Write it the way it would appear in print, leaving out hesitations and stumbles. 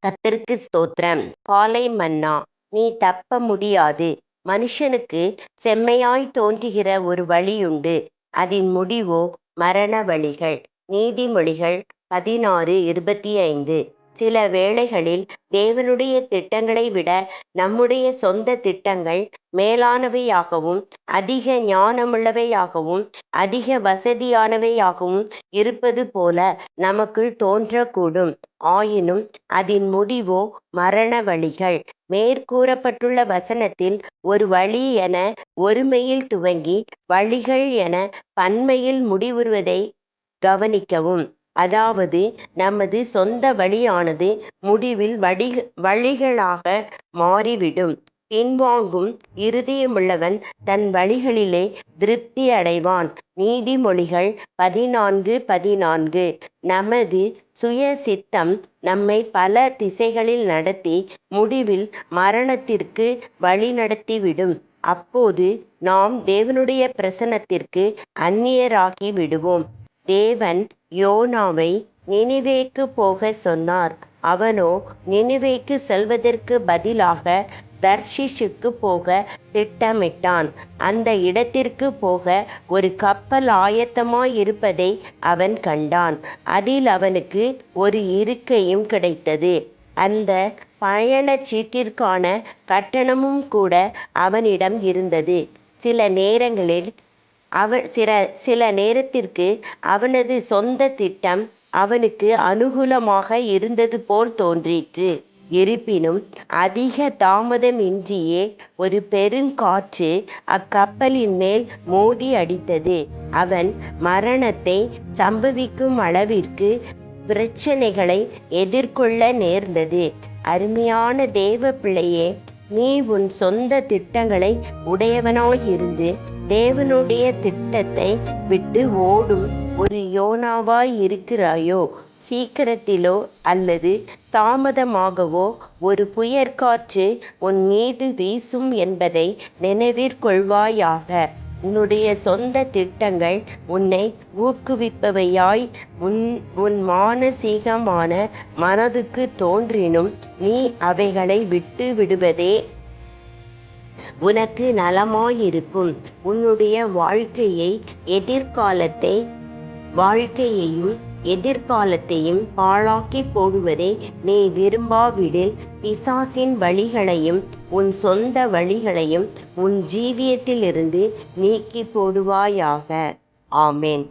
கர்த்தருக்கு ஸ்தோத்திரம். காலை மன்னா. நீ தப்ப முடியாது. மனுஷனுக்கு செம்மையாய் தோன்றுகிற ஒரு வழியுண்டு. அதின் முடிவோ மரண வழிகள். நீதிமொழிகள் 16:25. சில வேளைகளில் தேவனுடைய திட்டங்களை விட நம்முடைய சொந்த திட்டங்கள் மேலானவையாகவும் அதிக ஞானமுள்ளவையாகவும் அதிக வசதியானவையாகவும் இருப்பது போல நமக்குள் தோன்றக்கூடும். ஆயினும் அதின் முடிவோ மரண வழிகள். மேற்கூறப்பட்டுள்ள வசனத்தில் ஒரு வழி என ஒருமையில் துவங்கி வழிகள் என பன்மையில் முடிவுறுவதை கவனிக்கவும். அதாவது நமது சொந்த வழியானது முடிவில் வழிகளாக மாறிவிடும். பின்வாங்கும் இருதயமுள்ளவன் தன் வழிகளிலே திருப்தி அடைவான். நீதிமொழிகள் 14:14. நமது சுய சித்தம் நம்மை பல திசைகளில் நடத்தி முடிவில் மரணத்திற்கு வழிநடத்திவிடும். அப்போது நாம் தேவனுடைய பிரசன்னத்திற்கு அந்நியராகி விடுவோம். தேவன் யோனாவை நினிவேக்கு போகச் சொன்னார். அவனோ நினிவேக்கு செல்வதற்கு பதிலாக தர்ஷீஷுக்கு போக திட்டமிட்டான். அந்த இடத்திற்கு போக ஒரு கப்பல் ஆயத்தமாயிருப்பதை அவன் கண்டான். அதில் அவனுக்கு ஒரு இருக்கையும் கிடைத்தது. அந்த பயணச் சீட்டிற்கான கட்டணமும் கூட அவனிடம் இருந்தது. சில நேரத்திற்கு அவனது சொந்த திட்டம் அவனுக்கு அனுகூலமாக இருந்தது போல் தோன்றிற்று. இருப்பினும் அதிக தாமதமின்றியே ஒரு பெருங்காற்று அக்கப்பலின் மேல் மோதி அடித்தது. அவன் மரணத்தை சம்பவிக்கும் அளவிற்கு பிரச்சனைகளை எதிர்கொள்ள நேர்ந்தது. அருமையான தேவ பிள்ளையே, நீ உன் சொந்த திட்டங்களை உடையவனாயிருந்து தேவனுடைய திட்டத்தை விட்டு ஓடும் ஒரு யோனாவாய் இருக்கிறாயோ? சீக்கிரத்திலோ அல்லது தாமதமாகவோ ஒரு புயற்காற்று உன் மீது வீசும் என்பதை நினைவிற்கொள்வாயாக. உன்னுடைய சொந்த திட்டங்கள் உன்னை ஊக்குவிப்பவையாய் உன் மானசீகமான மனதுக்கு தோன்றினும் நீ அவைகளை விட்டு விடுவதே உனக்கு நலமாயிருக்கும். உன்னுடைய எதிர்காலத்தையும் பாழாக்கி போடுவதை நீ விரும்பாவிடில் பிசாசின் வழிகளையும் உன் சொந்த வழிகளையும் உன் ஜீவியத்திலிருந்து நீக்கி போடுவாயாக. ஆமென்.